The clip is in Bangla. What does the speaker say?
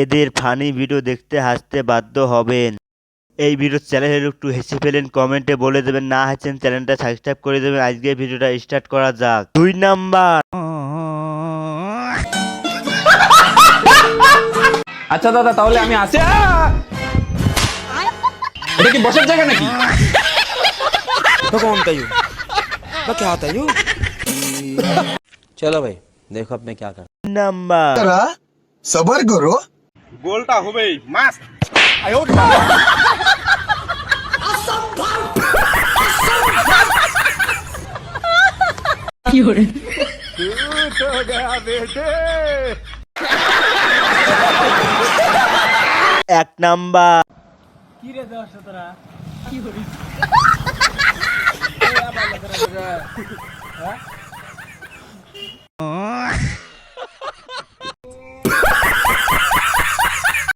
এদের ফানি ভিডিও দেখতে হাসতে বাধ্য হবেন। এই ভিডিও চ্যানেলের একটু হেসে ফেলেন, কমেন্টে বলে দেবেন, না হাসেন চ্যানেলটা সাবস্ক্রাইব করে দেবেন। আজকে ভিডিওটা স্টার্ট করা যাক। 2 নাম্বার। আচ্ছা দাদা তাহলে আমি আসি। এটা কি বসার জায়গা নাকি? मैं कौन तयू मैं क्या तयू चलो भाई देखो अब मैं क्या कर নাম্বার। सबर करो গোলটা হবেই মাস্ট। এক নাম্বার।